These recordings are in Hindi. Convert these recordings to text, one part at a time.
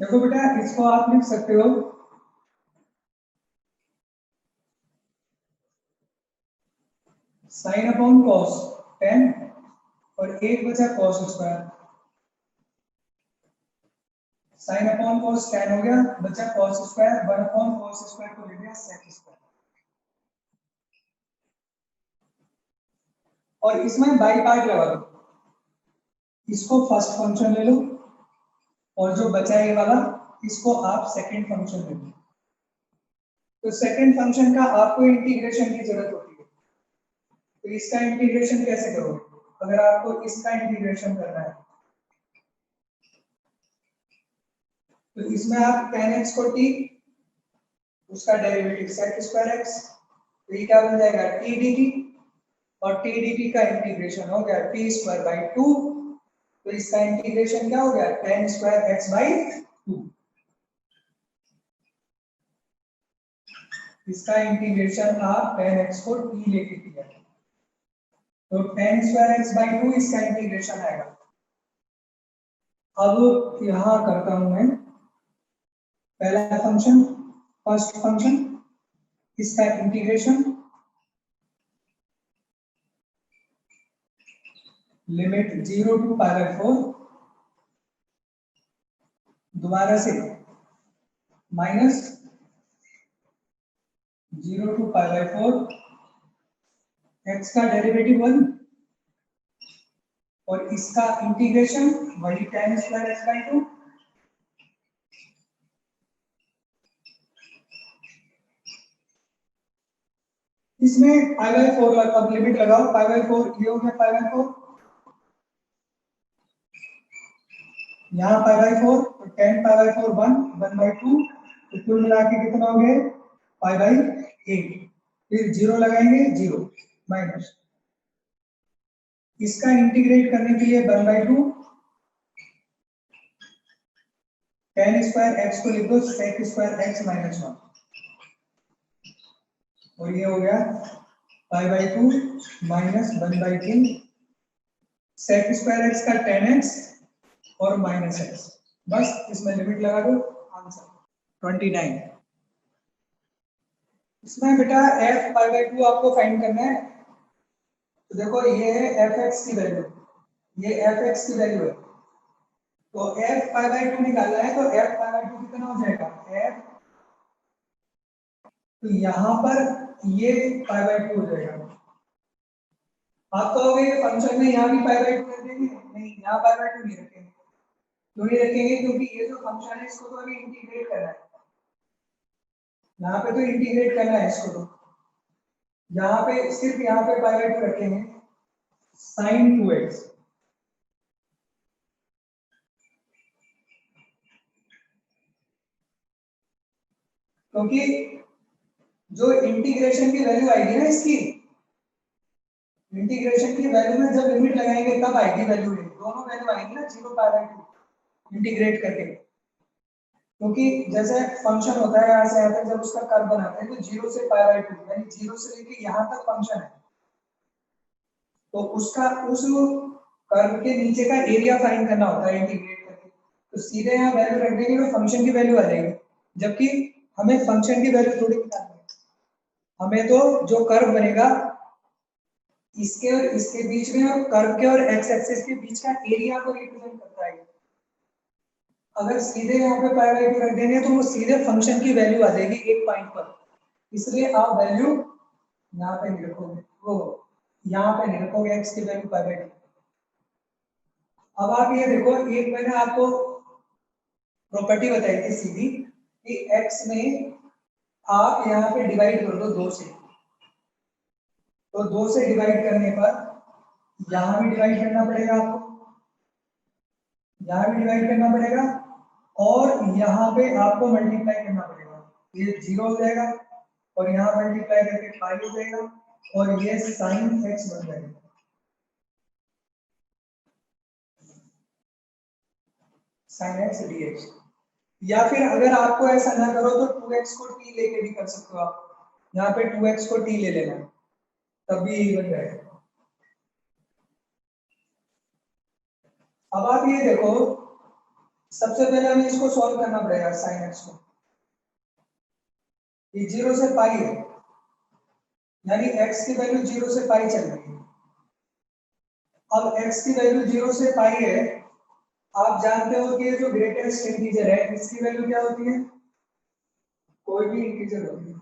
देखो बेटा इसको आप लिख सकते हो साइन अपॉन कॉस 10 और एक बचा cos square. Sine upon cos 10 हो गया, बचा cos square, 1 upon cos square को ले लिया सेक स्क्वायर। और इसमें बाई पार्ट लगा दो, इसको फर्स्ट फंक्शन ले लो और जो बचा ये वाला इसको आप सेकंड फंक्शन ले लो। तो सेकंड फंक्शन का आपको इंटीग्रेशन की जरूरत होती है, तो इसका इंटीग्रेशन कैसे करोगे? अगर आपको इसका इंटीग्रेशन करना है तो इसमें आप tan x को t, उसका डेरिवेटिव sec स्क्वायर x, तो ये क्या बन जाएगा t dt, और t dt का इंटीग्रेशन हो गया t स्क्वायर बाई 2, तो इसका इंटीग्रेशन क्या हो गया tan स्क्वायर x बाई 2। इसका इंटीग्रेशन आप tan x को t लेके किया, तो tan स्क्वायर x बाई 2 इसका इंटीग्रेशन आएगा। अब यहां करता हूं मैं पहला फंक्शन, फर्स्ट फंक्शन, इसका integration limit 0 to pi by 4, दोबारा से minus 0 to pi by 4, x का डेरिवेटिव 1 और इसका इंटीग्रेशन वही tan स्क्वायर x बाई 2। इसमें पाई बाई 4 अब लिमिट लगाओ, पाई बाई 4 ये हो गया पाई बाई 4, यहाँ पाई बाई 4, तो 10 पाई बाई 4 1 बाई 2, तो कुल मिला के कितना हो गया पाई बाई 8। फिर 0 लगाएंगे 0 माइनस, इसका इंटीग्रेट करने के लिए 1 बाई 2, tan स्क्वायर x को लिख दो sec स्क्वायर x माइनस 1, और ये हो गया पाई by 2 minus 1 by 2, sec square x का tan x और माइनस x, बस इसमें लिमिट लगा दो, आंसर 29। इसमें बेटा f पाई बाई 2 आपको फाइंड करना है, तो देखो ये है fx की वैल्यू, ये fx की वैल्यू है, तो f पाई बाई 2 निकालना है, तो f पाई बाई 2 कितना हो जाएगा f, तो यहां पर ये पाई बाई 2 हो जाएगा। आप कहोगे फंक्शन में यहाँ भी पाई बाई 2 रख देंगे, नहीं यहाँ पाई बाई 2 नहीं रखेंगे, क्यों नहीं रखेंगे? क्योंकि ये जो फंक्शन है इसको तो अभी इंटीग्रेट करना है, यहाँ पे तो इंटीग्रेट करना है इसको, तो यहाँ पे सिर्फ यहाँ पे पाई बाई 2 रखेंगे sin 2x, क्योंकि जो इंटीग्रेशन की वैल्यू आएगी ना इसकी, इंटीग्रेशन की वैल्यू में जब लिमिट लगाएंगे तब आएगी वैल्यू, दोनों वैल्यू आएंगी ना 0 पाई बाई 2 इंटीग्रेट करके, क्योंकि जैसे फंक्शन होता है यहाँ से यहाँ तक, जब उसका कर्व बनाते हैं तो 0 से पाई बाई 2 यानी 0 से लेके यहाँ तक फंक्शन है, तो उसका उस कर्व के नीचे का एरिया फाइंड करना होता है इंटीग्रेट करके, तो सीधे यहाँ वैल्यू रख देंगे तो फंक्शन की वैल्यू आ जाएगी, जबकि हमें फंक्शन की वैल्यू थोड़ी निकालनी है, हमें तो जो कर्व बनेगा इसके और इसके बीच में और कर्व के और एक्स एक्सिस के बीच का एरिया को रिप्रेजेंट करता है। अगर सीधे यहाँ पे पाई बाई 2 रख देंगे तो वो सीधे फंक्शन की वैल्यू आ जाएगी एक पॉइंट पर, इसलिए आप वैल्यू यहाँ पे नहीं रखोगे, वो यहाँ पे नहीं रखोगे एक्स की वैल्यू पाई बाई 2। अब आप ये देखो, एक मैंने आपको प्रॉपर्टी बताई थी सीधी कि x में आप यहाँ पे डिवाइड कर दो 2 से, तो 2 से डिवाइड करने पर यहाँ भी डिवाइड करना पड़ेगा आपको, यहाँ भी डिवाइड करना पड़ेगा, और यहाँ पे आपको मल्टीप्लाई करना पड़ेगा, ये 0 हो जाएगा और यहाँ मल्टीप्लाई करके पाई हो जाएगा और ये sin x बन जाएगा। sin x dx, या फिर अगर आपको ऐसा ना करो तो 2x को t लेके भी कर सकते हो आप, यहाँ पे 2x को t ले लेना तब भी यही बन जाएगा। अब आप ये देखो सबसे पहले हमें इसको सॉल्व करना पड़ेगा साइन एक्स को। ये 0 से पाई है, यानी x की वैल्यू 0 से पाई चल रही है। अब x की वैल्यू 0 से पाई है, आप जानते हो कि जो ग्रेटेस्ट इंटीजर है इसकी वैल्यू क्या होती है? कोई भी इंटीजर होती है,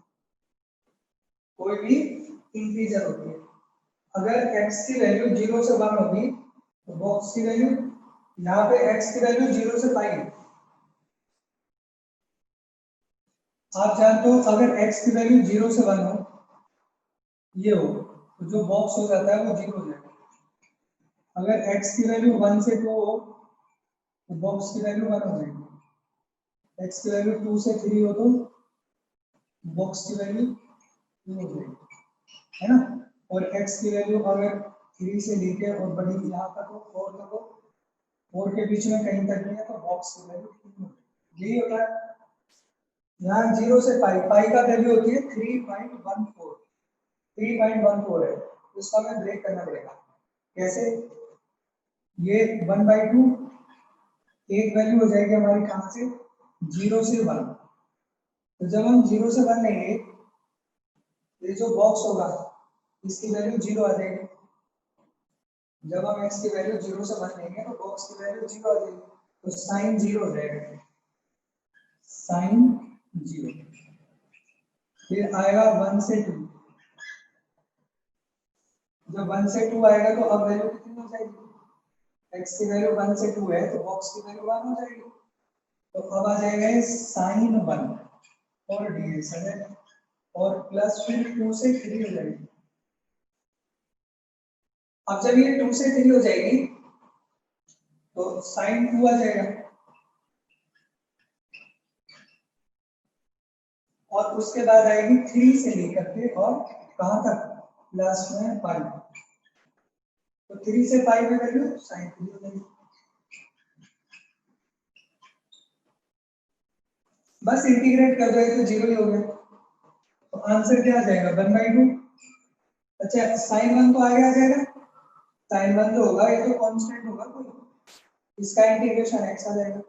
कोई भी इंटीजर होती है। अगर x की वैल्यू 0 से 1 होगी तो बॉक्स की वैल्यू, यहाँ पे x की वैल्यू 0 से पाई है। आप जानते हो अगर x की वैल्यू 0 से 1 हो, ये हो, तो जो बॉक्स हो जाता है वो 0 हो जाएगा। अगर x की वैल्यू 1 से 2 हो तो बॉक्स की वैल्यू 1 हो जाएगी। x की वैल्यू 2 से 3 हो तो बॉक्स की वैल्यू 2 हो जाएगी, है ना। और x की वैल्यू अगर 3 से लेके और बड़ी यहाँ तक हो, 4 तक हो, 4 के बीच में कहीं तक नहीं है तो बॉक्स की वैल्यू 3 हो जाएगी। यही होता है। यहाँ 0 से पाई, पाई का वैल्यू होती है 3.14, 3.14 है, तो इसका हमें ब्रेक करना पड़ेगा। कैसे? ये 1/2 एक वैल्यू हो जाएगी हमारी कहाँ से? 0 से 1। तो जब हम 0 से 1 लेंगे, ये जो बॉक्स होगा इसकी वैल्यू 0 आ जाएगी। जब हम x की वैल्यू 0 से 1 लेंगे तो बॉक्स की वैल्यू 0 आ जाएगी, तो साइन 0 हो जाएगा, साइन 0। फिर आएगा 1 से 2, जब 1 से 2 आएगा तो अब वैल्यू कितनी हो जाएगी? x की वैल्यू 1 से 2 है तो बॉक्स की वैल्यू 1 हो जाएगी, तो अब आ जाएगा साइन 1 और ds है, और प्लस फिर 2 से 3 हो जाएगी। अब जब ये 2 से 3 हो जाएगी तो साइन 2 आ जाएगा, और उसके बाद आएगी 3 से लेकर के और कहां तक? लास्ट में पाई, तो 3 से पाई में वैल्यू साइन 3 हो जाएगी। बस इंटीग्रेट कर दो, ये तो 0 ही हो गया, तो आंसर क्या आ जाएगा? 1/2। अच्छा, साइन 1 तो आगे आ जाएगा, साइन 1 जो होगा ये तो कांस्टेंट होगा कोई, इसका इंटीग्रेशन x आ जाएगा।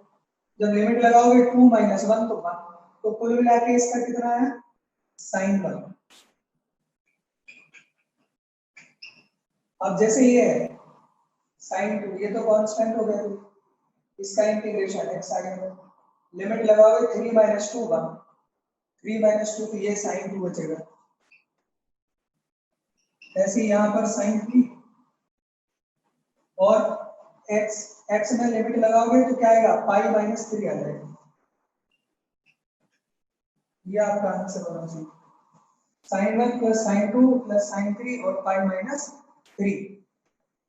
जब लिमिट लगाओगे 2 - 1 तो 1, तो कुल मिला के इसका कितना है? साइन 1। अब जैसे ये है साइन 2, ये तो कांस्टेंट हो गया, इसका इंटीग्रेशन x आ गया। लिमिट लगाओगे 3 - 2 1, 3 - 2 तो ये साइन 2 बचेगा। ऐसे यहाँ पर साइन 3, और x में लिमिट लगाओगे तो क्या आएगा? पाई -3 आ जाएगा। ये आपका आंसर होना चाहिए, sine 1 plus sine 2 plus sine 3 और पाई -3,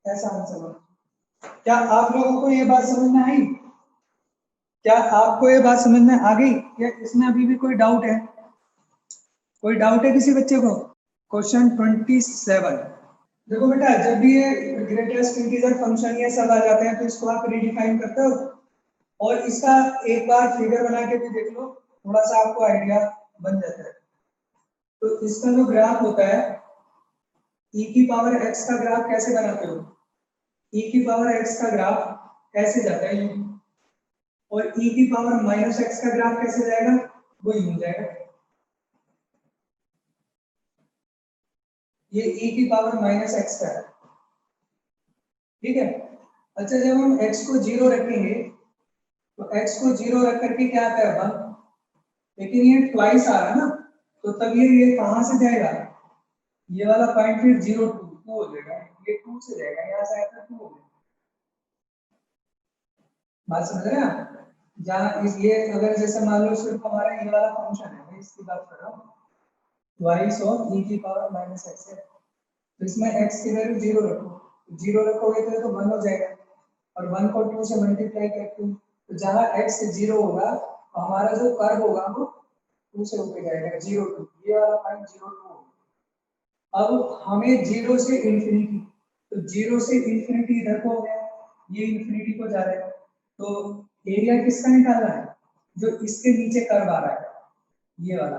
ऐसा आंसर होगा। क्या आप लोगों को ये बात समझ में आई? क्या आपको ये बात समझ में आ गई? या इसमें अभी भी कोई डाउट है? कोई डाउट है किसी बच्चे को? क्वेश्चन 27। देखो बेटा, जब भी ये ग्रेटेस्ट इंटीजर फंक्शन ये सब आ जाते हैं तो इसको आप रीडिफाइन करते हो, और इसका एक बार फिगर बना के भी देख लो, थोड़ा सा आपको आइडिया बन जाता है। तो इसका जो ग्राफ होता है, e की पावर x का ग्राफ कैसे बनाते हो? e की पावर x का ग्राफ ऐसे जाता है यूं, और e की पावर -x का ग्राफ कैसे जाएगा? वो यूं जाएगा। ये e की पावर -x का है, ठीक है। अच्छा, जब हम x को 0 रखेंगे तो x को 0 रख करके क्या आता है? 1, लेकिन ये ट्वाइस आ रहा है ना, तो तब ये कहां से जाएगा? ये वाला पॉइंट फिर 0 2 हो जाएगा, ये 2 से जाएगा, यहाँ से आया था 2 हो गया। बात समझ रहे हैं आप? जहाँ इस ये अगर जैसे मान लो सिर्फ हमारा ये वाला फंक्शन है, मैं इसकी बात कर रहा हूँ, ट्वाइस ऑफ e की पावर -x है, तो इसमें x की वैल्यू 0 रखो, 0 रखोगे तो ये तो 1 हो जाएगा, और 1 को 2 से मल्टीप्लाई करके, तो जहाँ x 0 होगा तो हमारा जो कर्व होगा वो 2 से होके जाएगा, 0 2, ये वाला पॉइंट 0 2। अब हमें 0 से इंफिनिटी, तो 0 से इंफिनिटी इधर को हो गया, ये इंफिनिटी को जा रहा है, तो एरिया किसका निकालना है? जो इसके नीचे कर्व आ रहा है, ये वाला,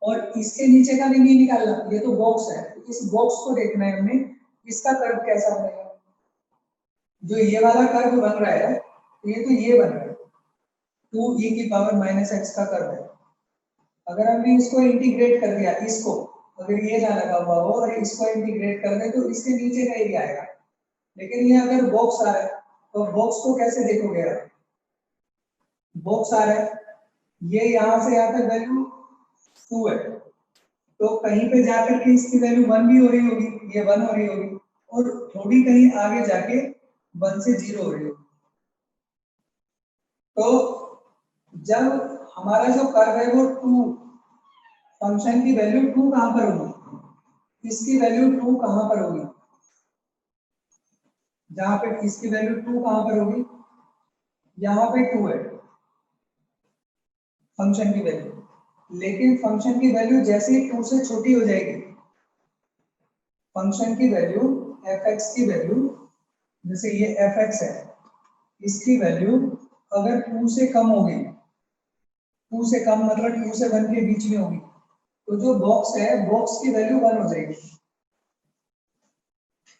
और इसके नीचे का भी नहीं निकालना, ये तो बॉक्स है, तो इस बॉक्स को देखना है हमें, इसका कर्व कैसा बनेगा। जो ये वाला कर्व बन रहा है, तो ये तो ये बन रहा है, 2e⁻x का कर्व है। अगर हमने इसको इंटीग्रेट कर दिया, इसको अगर ये ना लगा हुआ हो और इसको इंटीग्रेट कर दे तो इसके नीचे का एरिया आएगा। लेकिन ये अगर बॉक्स आ रहा है तो बॉक्स को कैसे देखोगे आप? बॉक्स आ रहा है, ये यहाँ से यहाँ तक वैल्यू 2 है, तो कहीं पे जाकर के इसकी वैल्यू 1 भी हो रही होगी, ये 1 हो रही होगी, और थोड़ी कहीं आगे जाके 1 से 0 हो रही होगी। तो जब हमारा जो कर्व है वो 2, फंक्शन की वैल्यू 2 कहां पर होगी? इसकी वैल्यू 2 कहां पर होगी? जहां पे इसकी वैल्यू 2 कहां पर होगी? यहाँ पे 2 है फंक्शन की वैल्यू, लेकिन फंक्शन की वैल्यू जैसे ही 2 से छोटी हो जाएगी, फंक्शन की वैल्यू f(x) की वैल्यू, जैसे ये f(x) है, इसकी वैल्यू अगर 2 से कम होगी, 2 से कम मतलब 2 से 1 के बीच में होगी, तो जो बॉक्स है बॉक्स की वैल्यू 1 हो जाएगी।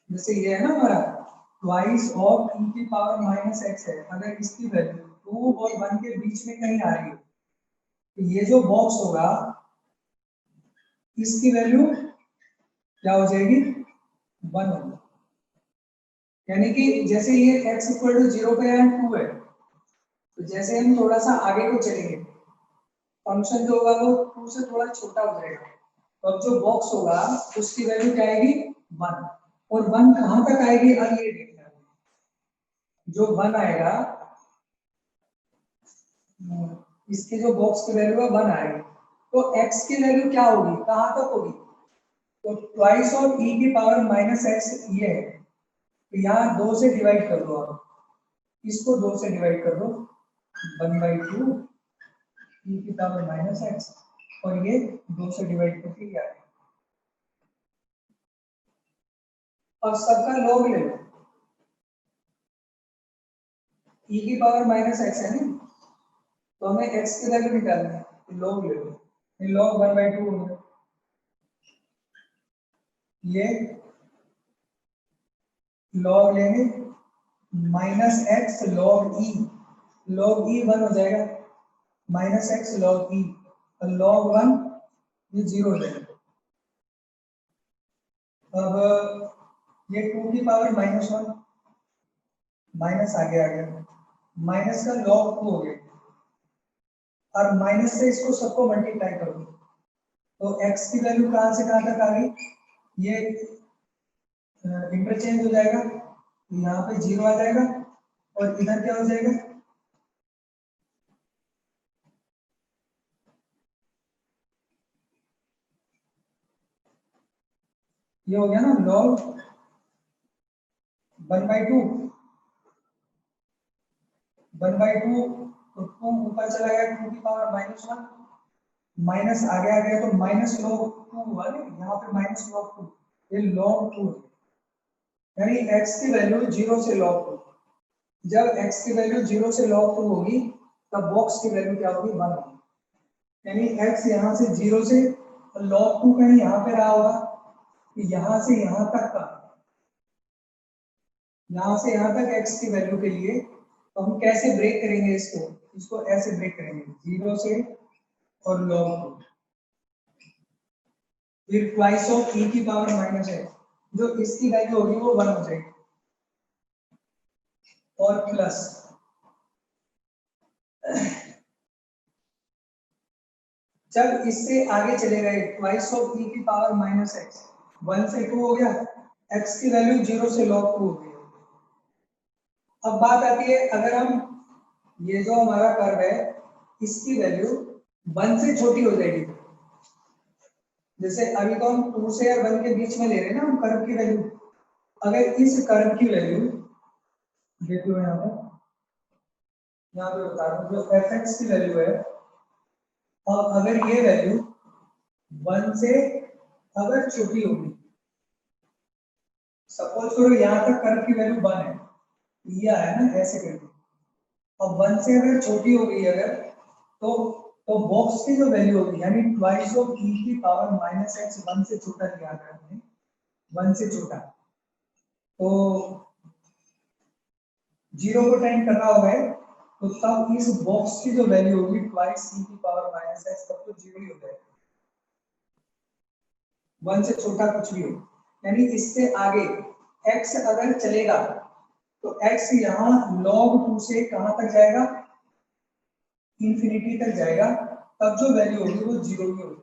जैसे ये है ना हमारा ट्वाइस ऑफ e⁻x है, अगर इसकी वैल्यू 2 और 1 के बीच में कहीं आ रही है तो ये जो बॉक्स होगा इसकी वैल्यू क्या हो जाएगी? 1 होगी। यानी कि जैसे ये x = 0 पे है, 2 है, तो जैसे हम थोड़ा सा आगे को चलेंगे फंक्शन जो होगा वो 2 से थोड़ा छोटा हो जाएगा, तो अब जो बॉक्स होगा उसकी वैल्यू क्या आएगी? 1। और 1 कहां तक आएगी? अब ये देखना है, जो 1 आएगा इसकी जो बॉक्स की वैल्यू है 1 आएगी, तो x की वैल्यू क्या होगी? कहां तक होगी? तो ट्वाइस ऑफ e⁻x ये है, तो यहाँ 2 से डिवाइड कर दो, आप इसको 2 से डिवाइड कर दो, 1/2 e⁻x, और ये 2 से डिवाइड करके ये आएगा। अब सबका लॉग ले लो, e⁻x है ना, तो हमें x की वैल्यू निकालनी है, तो लॉग ले लो, ये लॉग 1/2 हो गया, ये लॉग लेंगे -x log e, log e 1 हो जाएगा, -x log e, तो log 1 ये 0 हो जाएगा। अब ये 2⁻−1 माइनस आगे आ गया, माइनस का log 2 हो गया, और माइनस से इसको सबको मल्टीप्लाई कर दो, तो x की वैल्यू कहां से कहां तक आ गई? ये इंटरचेंज हो जाएगा, यहाँ पे 0 आ जाएगा, और इधर क्या हो जाएगा? ये हो गया ना log 1/2, 1/2, तो 2 ऊपर चला गया, 2⁻−1, माइनस आगे आ गया तो माइनस log 2 हुआ ना, यहाँ पे माइनस log 2, ये log 2, यानी x की वैल्यू 0 से log 2, जब x की वैल्यू 0 से log 2 होगी तब बॉक्स की वैल्यू क्या होगी? 1 होगी, यानी x यहाँ से 0 से log 2 कहीं यहाँ पे रहा होगा, कि यहाँ से यहाँ तक का, यहाँ से यहाँ तक x की वैल्यू के लिए, तो हम कैसे ब्रेक करेंगे इसको? इसको ऐसे ब्रेक करेंगे 0 से और log 2, फिर ट्वाइस ऑफ e⁻x, जो इसकी वैल्यू होगी वो 1 हो जाएगी, और प्लस जब इससे आगे चले गए ट्वाइस ऑफ e⁻x, 1 से 2 हो गया, x की वैल्यू 0 से log 2 हो गई। अब बात आती है, अगर हम ये जो हमारा कर्व है इसकी वैल्यू 1 से छोटी हो जाएगी, जैसे अभी तो हम 2 से और 1 के बीच में ले रहे हैं ना हम कर्व की वैल्यू, अगर इस कर्व की वैल्यू देख लो यहाँ पे बता रहा हूँ, जो f(x) की वैल्यू है, और अगर ये वैल्यू 1 से अगर छोटी होगी, सपोज करो यहाँ तक कर्व की वैल्यू 1 है, ये आया ना ऐसे करके, अब 1 से अगर छोटी हो गई अगर, तो बॉक्स की जो वैल्यू होगी, यानी ट्वाइस ऑफ e⁻x, 1 से छोटा लिया था हमने, 1 से छोटा, तो 0 को टेंड कर रहा होगा, तो तब इस बॉक्स की जो वैल्यू होगी ट्वाइस e की पावर माइनस x, तब तो जीरो ही हो जाएगा, 1 से छोटा कुछ भी हो। यानी इससे आगे x अगर चलेगा तो x यहाँ log 2 से कहां तक जाएगा, इंफिनिटी तक जाएगा, तब जो वैल्यू होगी वो जीरो ही होगी।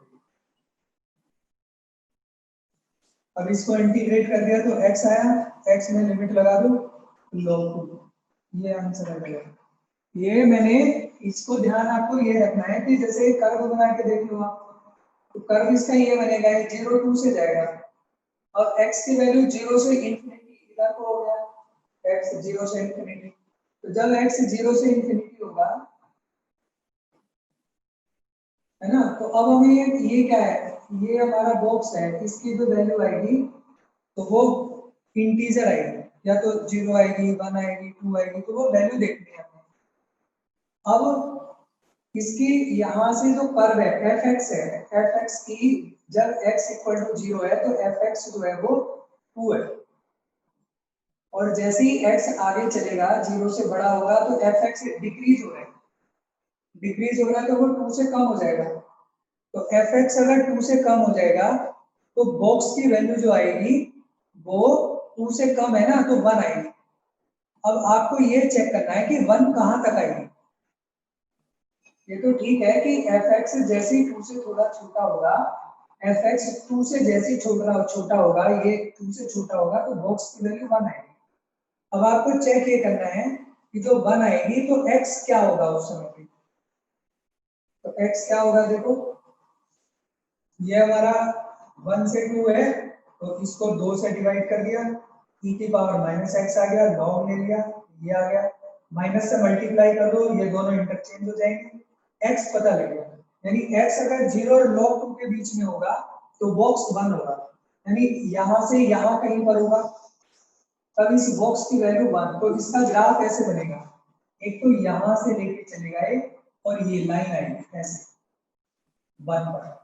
अब इसको इंटीग्रेट कर दिया तो x आया, x में लिमिट लगा दो log 2, ये आंसर आ गया। ये मैंने इसको ध्यान आपको ये रखना है कि जैसे कर्व बना के देख लो आप, तो कर्व इसका ये बनेगा, ये 0 2 से जाएगा और x की वैल्यू 0 से इंफिनिटी, इधर को हो गया x 0 से इंफिनिटी। तो जब x 0 से इंफिनिटी होगा, है ना, तो अब हमें ये क्या है, ये हमारा बॉक्स है, इसकी जो वैल्यू आएगी तो वो इंटीजर आएगी, या तो 0 आएगी, 1 आएगी, 2 आएगी, तो वो वैल्यू देखनी है हमें। अब इसकी यहाँ से जो कर्व है fx है, fx की जब x इक्वल टू 0 है तो fx जो है वो 2 है, और जैसे ही x आगे चलेगा 0 से बड़ा होगा तो fx डिक्रीज हो रहा है, डिक्रीज हो रहा है तो वो 2 से कम हो जाएगा। तो fx अगर 2 से कम हो जाएगा तो बॉक्स की वैल्यू जो आएगी वो 2 से कम है ना, तो 1 आएगी। अब आपको ये चेक करना है कि 1 कहां तक आएगी। ये तो ठीक है कि fx जैसे ही 2 से थोड़ा छोटा होगा, fx 2 से जैसे ही छोटा होगा, ये 2 से छोटा होगा तो बॉक्स की वैल्यू 1 आएगी। अब आपको चेक ये करना है कि जो 1 आएगी तो x क्या होगा उस समय पे, तो x क्या होगा, देखो ये हमारा 1 से 2 है तो इसको 2 से डिवाइड कर दिया, e की पावर माइनस एक्स आ गया, लॉग ले लिया, ये आ गया, माइनस से मल्टीप्लाई कर दो, ये दोनों इंटरचेंज हो जाएंगे, x पता लगेगा। यानी x अगर 0 और log 2 के बीच में होगा तो बॉक्स 1 होगा, यानी यहां से यहां कहीं पर होगा, तब इस बॉक्स की वैल्यू 1। तो इसका ग्राफ ऐसे बनेगा, एक तो यहां से लेके चलेगा और ये लाइन आएगी ऐसे 1 पर,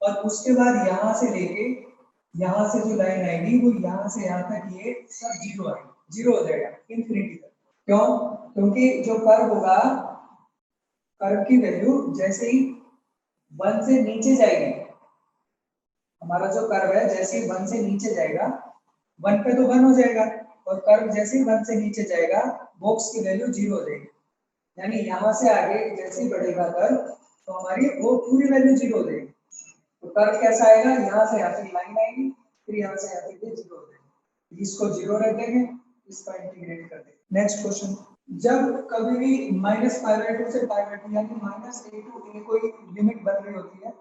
और उसके बाद यहाँ से लेके यहाँ से जो लाइन आएगी वो यहाँ से यहाँ तक ये सब जीरो आएगा, जीरो हो जाएगा इंफिनिटी तक। क्यों? क्योंकि जो कर्व होगा, कर्व की वैल्यू जैसे ही 1 से नीचे जाएगी, हमारा जो कर्व है जैसे ही 1 से नीचे जाएगा, 1 पे तो 1 हो जाएगा, और कर्व जैसे ही 1 से नीचे जाएगा बॉक्स की वैल्यू जीरो हो जाएगी। यानी यहाँ से आगे जैसे ही बढ़ेगा कर्व तो हमारी वो पूरी वैल्यू जीरो हो जाएगी। तो कर्व कैसा आएगा, यहाँ से यहाँ तक लाइन आएगी, फिर यहाँ से यहाँ तक ये जीरो हो जाएगी, इसको जीरो रख देंगे, इसका इंटीग्रेट कर देंगे। नेक्स्ट क्वेश्चन, जब कभी भी माइनस पाई बाय 2 से पाई बाय 2 यानी माइनस a टू a कोई लिमिट बन रही होती है,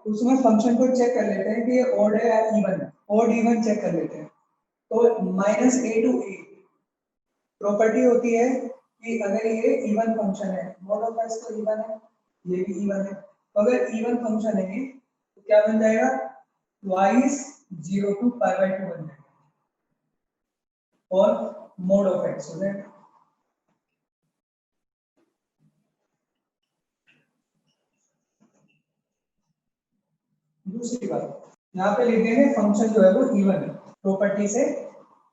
उसमें फंक्शन को चेक कर लेते हैं कि ये ऑड है या इवन है, ऑड इवन चेक कर लेते हैं। तो minus a to a property होती है कि अगर ये इवन फंक्शन है, मॉड ऑफ x तो इवन है, ये भी इवन है, तो अगर इवन फंक्शन है तो क्या बन जाएगा, ट्वाइस 0 टू पाई बाय 2 बन जाएगा, और मॉड ऑफ x हो जाएगा। दूसरी बात, यहाँ पे लिख देंगे फंक्शन जो है वो इवन है प्रॉपर्टी से।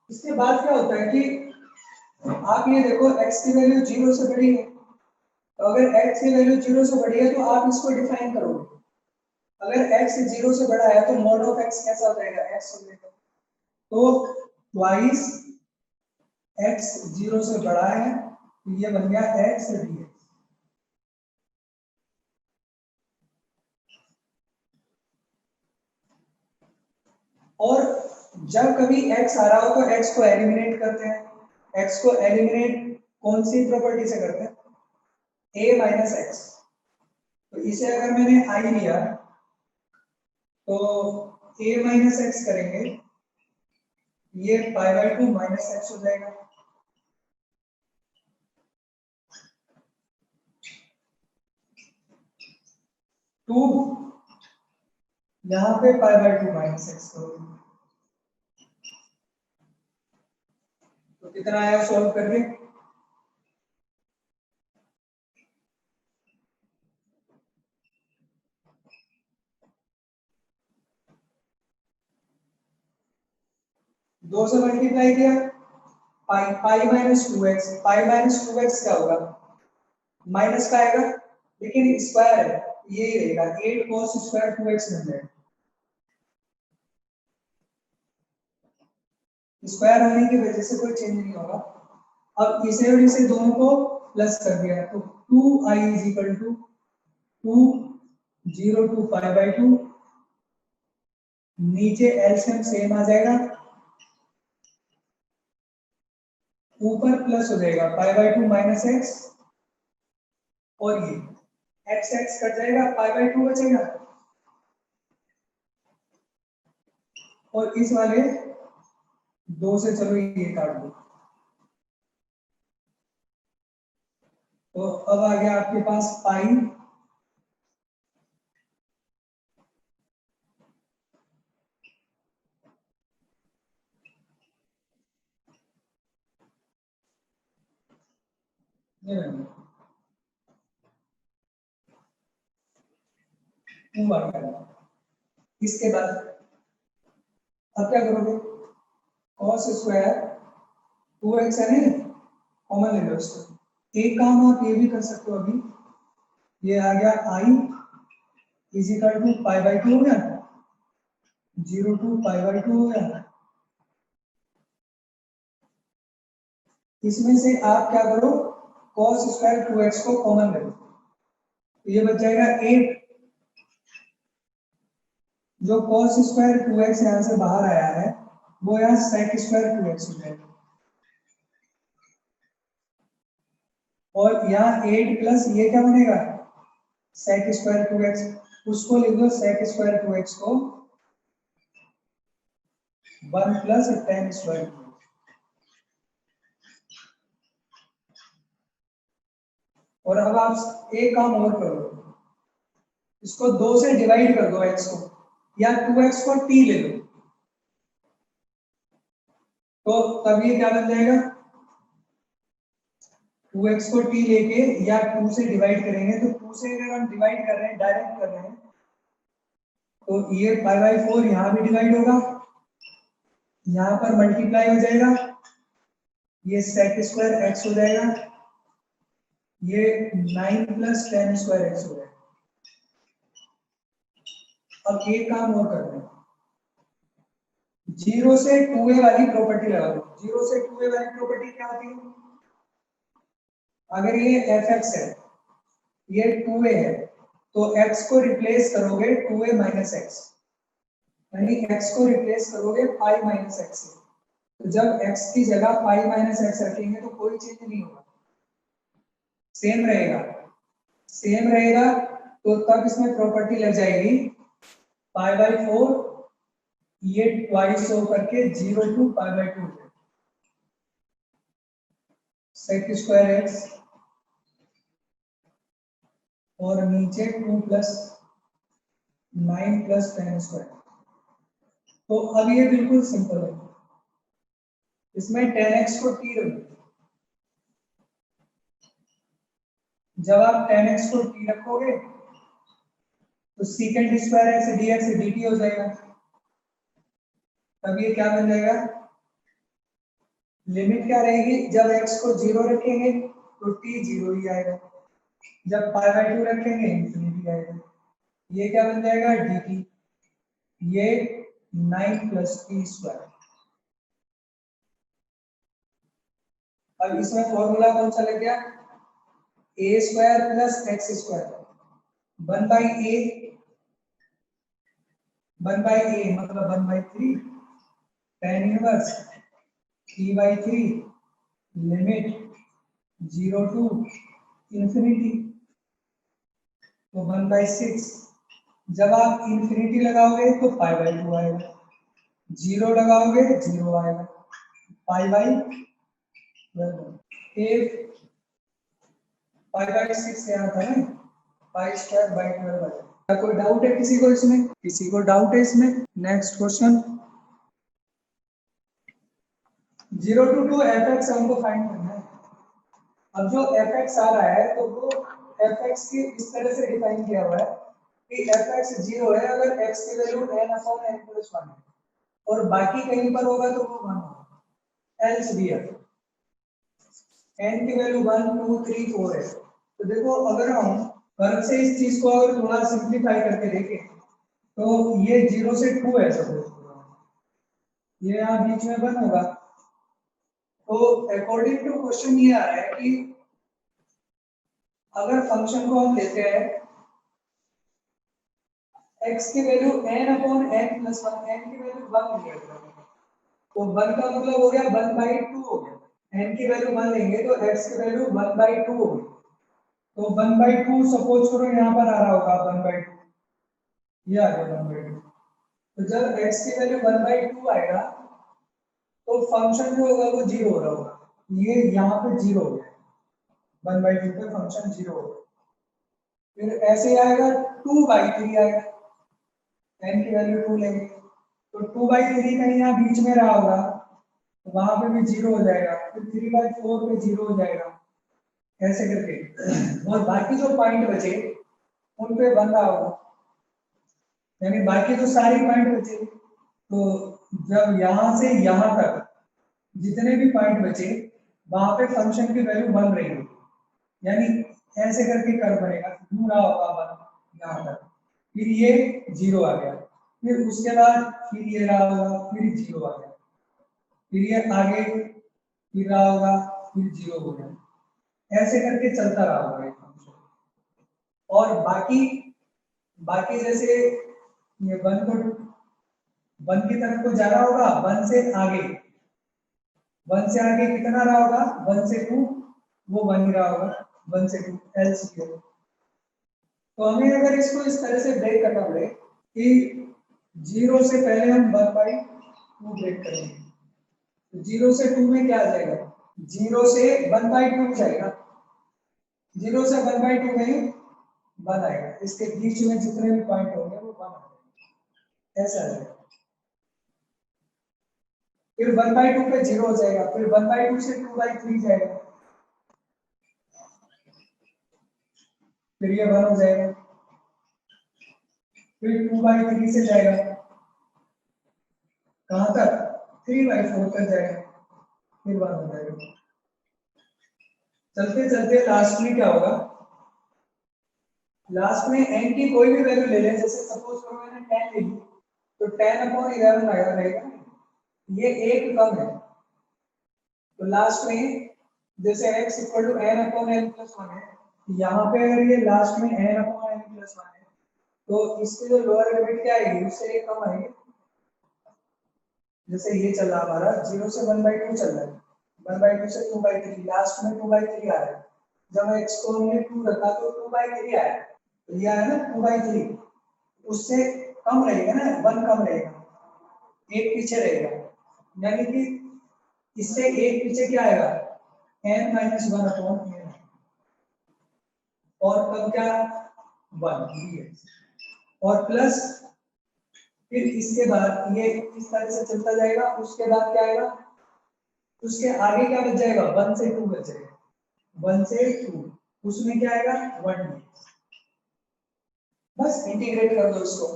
इसके बाद क्या होता है कि आप ये देखो x की वैल्यू 0 से बड़ी है, तो अगर x की वैल्यू 0 से बड़ी है तो आप इसको डिफाइन करोगे, अगर x 0 से बड़ा है तो मॉड ऑफ x कैसा हो जाएगा, x हो जाएगा। तो ट्वाइस x 0 से बड़ा है तो ये बन गया x dx। और जब कभी x आ रहा हो तो x को एलिमिनेट करते हैं, x को एलिमिनेट कौन सी प्रॉपर्टी से करते हैं, a माइनस एक्स। तो इसे अगर मैंने i लिया तो a माइनस एक्स करेंगे, ये पाई बाय 2 माइनस एक्स हो जाएगा, टू यहाँ पे पाई बाय 2 माइनस एक्स करोगे तो कितना आया सॉल्व करके, दो से मल्टीप्लाई किया, पाई pi minus 2x, pi minus 2x क्या होगा, माइनस का आएगा, लेकिन स्क्वायर है यही रहेगा, 8 cos स्क्वायर 2x बन जाएगा। स्क्वायर होने की वजह से कोई चेंज नहीं होगा। अब इसे और इसे दोनों को प्लस कर दिया तो 2i is equal to 2 0 to pi by 2, नीचे एलसीएम सेम आ जाएगा, ऊपर प्लस हो जाएगा पाई बाई 2 माइनस एक्स, और ये एक्स एक्स कट जाएगा, पाई बाई 2 बचेगा, और इस वाले 2 से चलो ये काट दो। तो अब आ गया आपके पास पाई इसके बाद अब क्या करोगे, cos स्क्वायर 2x है नहीं, कॉमन ले लो इसको। एक काम आप ये भी कर सकते हो, अभी ये आ गया i is equal to pi by 2 हो गया, 0 टू पाई बाई 2 हो गया। इसमें से आप क्या करो, cos स्क्वायर 2x को कॉमन ले लो, तो ये बच जाएगा 8, जो cos स्क्वायर 2x यहाँ से बाहर आया है वो यहाँ sec स्क्वायर 2x हो जाएगा, और यहाँ 8 प्लस ये क्या बनेगा sec स्क्वायर 2x, उसको लिख दो sec स्क्वायर 2x को 1 प्लस tan स्क्वायर 2x। और अब आप एक काम और करो, इसको 2 से डिवाइड कर दो x को, या 2x को t ले लो, तो तब ये क्या बन जाएगा, 2x को t लेके या 2 से डिवाइड करेंगे, तो 2 से अगर हम डिवाइड कर रहे हैं, डायरेक्ट कर रहे हैं, तो ये पाई बाई 4 यहाँ भी डिवाइड होगा, यहाँ पर मल्टीप्लाई हो जाएगा, ये sec स्क्वायर x हो जाएगा, ये 9 प्लस tan स्क्वायर x हो जाएगा। अब एक काम और करते हैं, 0 से 2a वाली प्रॉपर्टी लगा दो। 0 से 2a वाली प्रॉपर्टी क्या होती है, अगर ये fx है, ये 2a है, तो x को रिप्लेस करोगे 2a माइनस एक्स, यानी x को रिप्लेस करोगे पाई माइनस एक्स से। तो जब x की जगह पाई माइनस एक्स रखेंगे तो कोई चेंज नहीं होगा, सेम रहेगा, सेम रहेगा, तो तब इसमें प्रॉपर्टी लग जाएगी पाई बाई 4, ये ट्वाइस हो करके 0 to pi by 2 sec square x, और नीचे 2 प्लस 9 प्लस tan स्क्वायर। तो अब ये बिल्कुल सिंपल है, इसमें tan x को t रखो, जब आप tan x को t रखोगे तो secant square x dx dt हो जाएगा, तब ये क्या बन जाएगा, लिमिट क्या रहेगी, जब x को 0 रखेंगे तो t 0 ही आएगा, जब पाई बाई 2 रखेंगे इंफिनिटी आएगा, ये क्या बन जाएगा dt, ये 9 प्लस t स्क्वायर। अब इसमें फॉर्मूला कौन सा लग गया, a square plus x square 1 by a, 1 by a मतलब 1 by 3 tan inverse 3 by 3 limit 0 to infinity, तो 1 बाई 6, जब आप इंफिनिटी लगाओगे तो पाई बाई 2 आएगा, 0 लगाओगे 0 आएगा, पाई बाई 12, पाई बाई 6 यहाँ था ना, पाई स्क्वायर बाई 12 आएगा। क्या कोई डाउट है किसी को इसमें, किसी को डाउट है इसमें? नेक्स्ट क्वेश्चन, 0 टू 2 fx हमको फाइंड करना है। अब जो fx आ रहा है तो वो fx की इस तरह से डिफाइन किया हुआ है कि fx 0 है अगर x की value n upon n plus 1 है, और बाकी कहीं पर होगा तो वो 1 होगा, एल्स भी है n की वैल्यू 1 2 3 4 है, तो देखो अगर हम कर्व से इस चीज को अगर थोड़ा सिंप्लीफाई करके देखें तो ये 0 से 2 है सपोज, ये यहाँ बीच में 1 होगा। तो अकॉर्डिंग टू क्वेश्चन ये आ रहा है कि अगर फंक्शन को हम लेते हैं x की value n upon n plus 1, n की वैल्यू 1 हो गया, तो 1 का मतलब हो गया 1/2 हो गया। n की वैल्यू 1 लेंगे तो x की वैल्यू 1/2 होगी। तो 1/2 सपोज करो यहाँ पर आ रहा होगा 1/2, ये आ गया 1/2। तो जब x की वैल्यू 1/2 आएगा तो फंक्शन जो होगा वो 0 हो रहा होगा, ये यहाँ पे 0 हो गया, 1/2 पे फंक्शन 0 हो गया। फिर ऐसे आएगा 2/3 आएगा, n की वैल्यू 2 लेंगे तो 2/3 कहीं यहाँ बीच में रहा होगा, तो वहां पे भी 0 हो जाएगा, फिर 3/4 पे 0 हो जाएगा, ऐसे करके। और बाकी जो पॉइंट बचे उन पे 1 रहा होगा, यानी बाकी जो सारे पॉइंट बचे, तो जब यहाँ से यहाँ तक जितने भी पॉइंट बचे वहां पे फंक्शन की वैल्यू 1 रही होगी, यानी ऐसे करके कर्व बनेगा, क्यों रहा होगा 1 यहाँ तक, फिर ये 0 आ गया, फिर उसके बाद फिर ये रहा होगा, फिर 0 आ गया, फिर ये आगे फिर रहा होगा, फिर 0 हो गया, ऐसे करके चलता रहा होगा ये फंक्शन। और बाकी बाकी जैसे ये 1 को 1 की तरफ को जा रहा होगा, 1 से आगे, 1 से आगे कितना रहा होगा, 1 से 2, वो 1 ही रहा होगा, 1 से 2 LCM। तो हमें अगर इसको इस तरह से ब्रेक करना पड़े कि 0 से पहले हम 1/2 ब्रेक करेंगे, तो 0 से 2 में क्या आ जाएगा, 0 से 1/2 जाएगा, 0 से 1/2 में 1 आएगा, इसके बीच में जितने भी पॉइंट होंगे वो 1 आ जाएगा, ऐसा आ जाएगा। फिर 1/2 पे 0 हो जाएगा, फिर 1/2 से 2/3 जाएगा, फिर ये 1 हो जाएगा, फिर 2/3 से जाएगा कहां तक, 3/4 तक जाएगा, फिर 1 हो जाएगा। चलते चलते लास्ट में क्या होगा, लास्ट में n की कोई भी वैल्यू ले लें, जैसे सपोज करो मैंने 10 ले ली, तो 10/11 रहेगा, ये एक कम है, तो लास्ट में जैसे x इक्वल टू n/n+1 है, यहाँ पे अगर ये लास्ट में n/n+1 है तो इसकी जो लोअर लिमिट क्या आएगी, उससे एक कम आएगी। जैसे ये चल रहा हमारा 0 से 1/2 चल रहा है, 1/2 से 2/3, लास्ट में 2/3 आ रहा है, जब x को हमने 2 रखा तो 2/3 आया, तो ये आया ना 2/3, उससे कम रहेगा ना, 1 कम रहेगा, एक पीछे रहेगा, यानी कि इससे एक पीछे क्या आएगा, n-1/n, और कब क्या 1, और प्लस फिर इसके बाद ये इस तरह से चलता जाएगा, उसके बाद क्या आएगा, उसके आगे क्या बच जाएगा, 1 से 2 बच जाएगा, 1 से 2, उसमें क्या आएगा 1, बस इंटीग्रेट कर दो इसको,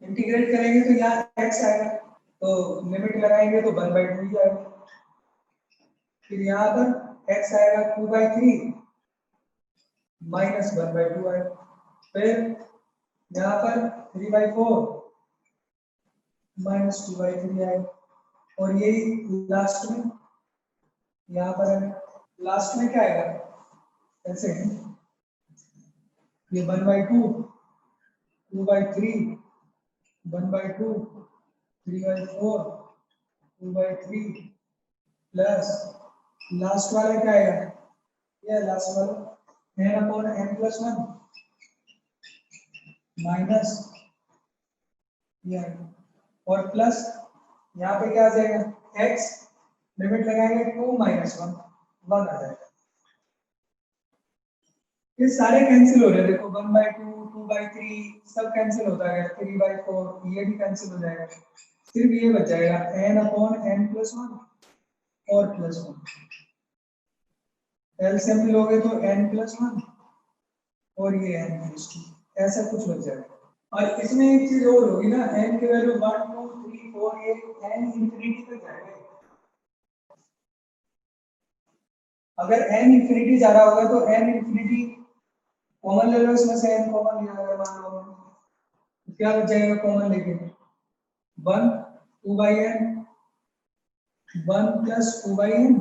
इंटीग्रेट करेंगे तो यहाँ x आएगा, तो लिमिट लगाएंगे तो 1/2 ही आएगा, फिर यहाँ पर x आएगा 2/3 माइनस 1/2 आएगा, फिर यहाँ पर 3/4 माइनस 2/3 आएगा, और यही लास्ट में यहाँ पर है, लास्ट में क्या आएगा, ऐसे ये 1/2 2/3 1/2 3/4 2/3 प्लस लास्ट वाला क्या आएगा, ये लास्ट वाला n/n+1 माइनस ये, और प्लस यहाँ पे क्या आ जाएगा, x लिमिट लगाएंगे 2 - 1 1 आ जाएगा, ये सारे कैंसिल हो रहे हैं, देखो 1/2 2/3 सब कैंसिल होता है, 3/4 ये भी कैंसिल हो जाएगा, सिर्फ ये बच जाएगा n/n+1 और +1, एलसीएम भी लोगे तो n+1 और ये n+2, ऐसा कुछ बच जाएगा। और इसमें एक चीज और होगी ना, n की वैल्यू 1 2 3 4 ये n इंफिनिटी तक जाएगा, अगर n इंफिनिटी जा रहा होगा तो n इंफिनिटी कॉमन ले लो, इसमें से n कॉमन लिया अगर मान लो, तो क्या बच जाएगा कॉमन लेके? 1 2 by n, 1 plus 2 by n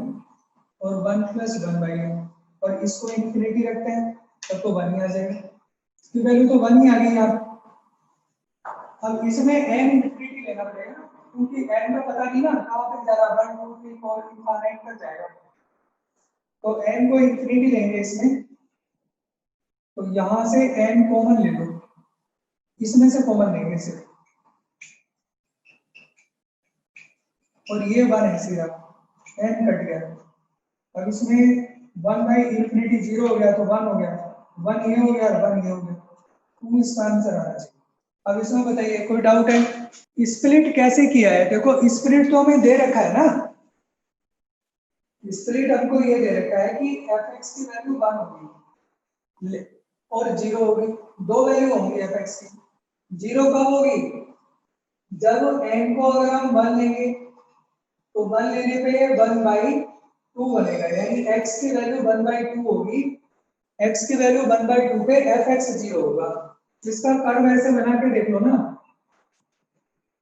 और 1 प्लस 1 बाई n, और इसको इन्फिनिटी रखते हैं तब तो 1 ही आ जाएगा, इसकी वैल्यू तो 1 ही आ गई। अब इसमें n इन्फिनिटी लेना पड़ेगा क्योंकि n का पता नहीं ना कहाँ तक जा रहा है, 1 2 3 4 इनफाइनाइट तक जाएगा, तो n को इन्फिनिटी लेंगे इसमें, तो यहां से n कॉमन ले लो, इसमें से कॉमन लेंगे सिर्फ, और ये 1 है सीधा, n कट गया। अब इसमें 1 बाई इन्फिनिटी 0 हो गया तो 1 हो गया, 1 ये हो गया, 1 ये हो गया, 2 इसका आंसर आना चाहिए। अब इसमें बताइए कोई डाउट है? स्प्लिट कैसे किया है? देखो स्प्लिट तो हमें दे रखा है ना, स्प्लिट हमको ये दे रखा है कि fx की वैल्यू 1 होगी और 0 होगी, दो वैल्यू होंगी fx की। 0 कब होगी? जब n को अगर हम 1 लेंगे तो 1 लेने पे 1 बाई 2 बनेगा, यानी x की वैल्यू 1 बाई 2 होगी, x की वैल्यू 1 बाई 2 पे fx 0 होगा। इसका कर्व ऐसे बना के देख लो ना,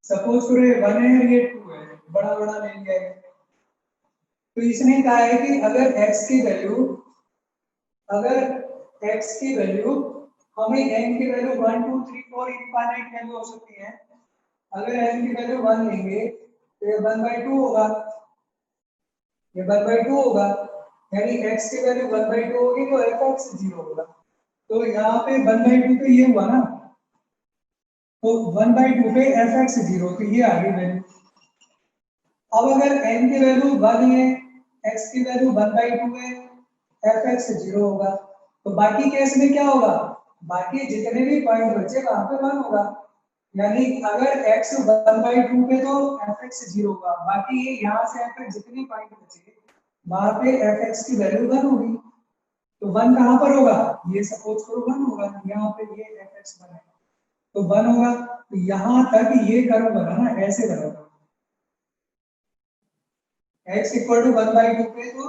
सपोज करो ये 1 है और ये 2 है, बड़ा बड़ा ले लिया है, तो इसने कहा है कि अगर x की वैल्यू, अगर x की वैल्यू, हमें n की वैल्यू 1 2 3 4 इनफाइनाइट वैल्यू हो सकती है, अगर n की वैल्यू 1 लेंगे तो ये 1 बाई 2 होगा, ये 1 बाई 2 होगा, यानी x की वैल्यू 1 बाई 2 होगी तो fx 0 होगा, तो यहाँ पे 1 बाई 2 पे ये हुआ ना, तो 1 बाई 2 पे fx 0, तो ये आ गई वैल्यू। अब अगर n की वैल्यू 1 है, x की वैल्यू 1 बाई 2 है, fx 0 होगा, तो बाकी केस में क्या होगा? बाकी जितने भी पॉइंट बचे वहां पे 1 होगा, यानी अगर x 1 बाई 2 पे तो fx 0 होगा, बाकी ये यहाँ से आकर जितने पॉइंट बचे वहां पे fx की वैल्यू 1 होगी, तो 1 कहाँ पर होगा? ये सपोज करो 1 होगा, यहाँ पे ये fx 1 है तो 1 होगा, तो यहाँ तक ये कर्व बना ना, ऐसे बना x इक्वल टू 1 बाई 2 पे तो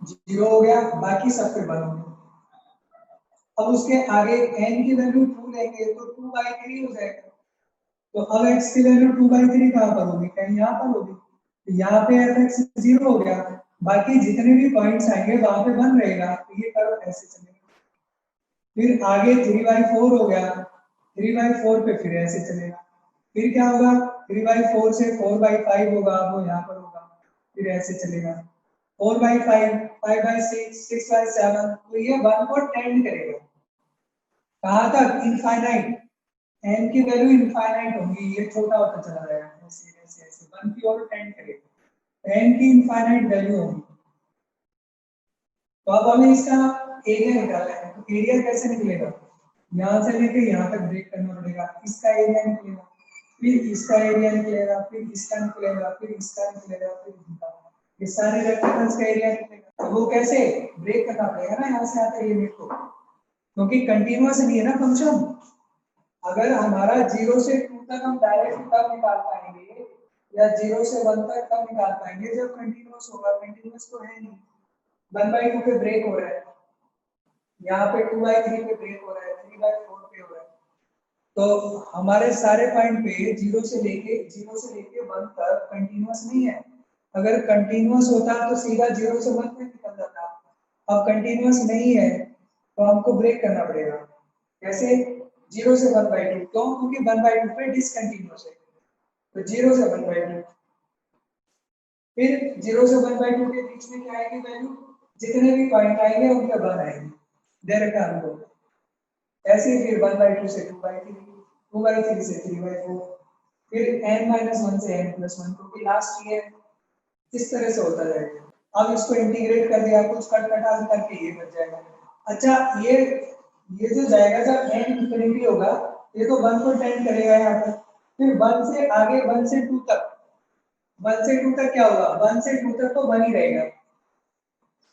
0 हो गया, बाकी सब पे 1 हो गया। अब उसके आगे n की वैल्यू 2 लेंगे तो 2 बाई 3 हो जाएगा, तो अब x की वैल्यू 2 बाई 3 कहाँ पर होगी? कहीं यहाँ पर होगी, तो यहाँ पे fx 0 हो गया, बाकी जितने भी पॉइंट्स आएंगे वहां पे 1 रहेगा, तो ये कर्व ऐसे चलेगा। फिर आगे 3 बाई 4 हो गया, 3 बाई 4 पे फिर ऐसे चलेगा, फिर क्या होगा? 3 बाई 4 से 4 बाई 5 होगा, वो यहाँ पर होगा, फिर ऐसे चलेगा, 4 बाई 5, 5 बाई 6, 6 बाई 7, तो ये 1 को टेंड करेगा, कहाँ तक? इनफाइनाइट, n की वैल्यू इनफाइनाइट होगी, ये छोटा होता चला जाएगा, ऐसे ऐसे ऐसे 1 की ओर टेंड करेगा, n की इनफाइनाइट वैल्यू होगी। तो अब हमें इसका एरिया निकालना है, तो एरिया कैसे निकलेगा? यहाँ से लेके यहाँ तक ब्रेक करना पड़ेगा, इसका एरिया निकलेगा, फिर इसका एरिया निकलेगा, फिर इसका निकलेगा, फिर इसका निकलेगा, फिर इसका, ये सारे रेक्टेंगल्स का एरिया निकलेगा, तो वो कैसे ब्रेक करना पड़ेगा ना यहाँ से आते ये को, क्योंकि कंटीन्यूअस नहीं है ना फंक्शन। अगर हमारा 0 से 2 तक हम डायरेक्ट तब निकाल पाएंगे, या 0 से 1 तक तब निकाल पाएंगे जब कंटीन्यूअस होगा, कंटीन्यूअस तो है नहीं, 1 बाई 2 पे ब्रेक हो रहा है, यहाँ पे 2 बाई 3 पे ब्रेक हो रहा है, 3 बाई 4 पे हो रहा है, तो हमारे सारे पॉइंट पे 0 से लेके 1 तक कंटीन्यूअस नहीं है, अगर कंटीन्यूअस होता तो सीधा 0 से 1 तक निकल जाता, अब कंटीन्यूअस नहीं है तो हमको ब्रेक करना पड़ेगा, कैसे? 0 से 1 बाई 2, क्यों? क्योंकि 1 बाई 2 पे डिसकंटीन्यूअस है, तो 0 से 1 बाई 2, फिर 0 से 1 बाई 2 के बीच में क्या आएगी वैल्यू? जितने भी पॉइंट आएंगे उनके 1 आएंगे, दे रखा हमको, ऐसे ही फिर 1 बाई 2 से 2 बाई 3, 2 बाई 3 से 3 बाई 4, फिर n माइनस 1 से n प्लस 1, क्योंकि लास्ट ये इस तरह से होता जाएगा। अब इसको इंटीग्रेट कर दिया, कुछ कट कटा करके ये बच जाएगा। अच्छा ये जो जाएगा जब n इनफिनिटी होगा, ये तो 1 को टेंड करेगा यहाँ पर, फिर 1 से आगे 1 से 2 तक, 1 से 2 तक क्या होगा? 1 से 2 तक तो 1 ही रहेगा,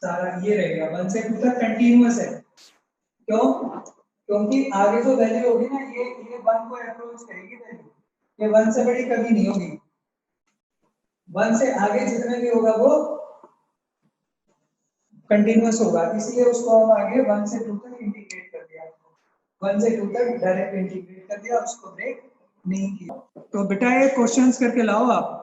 सारा ये रहेगा, 1 से 2 तक कंटीन्यूअस है, क्यों? क्योंकि आगे जो वैल्यू होगी ना, ये 1 को अप्रोच करेगी वैल्यू, ये 1 से बड़ी कभी नहीं होगी, 1 से आगे जितना भी होगा वो कंटीन्यूअस होगा, इसलिए उसको हम आगे 1 से 2 तक इंटीग्रेट कर दिया। 1 से 2 तक डायरेक्ट इंटीग्रेट कर दिया, उसको ब्रेक नहीं किया। तो बेटा ये क्वेश्चंस करके लाओ आप।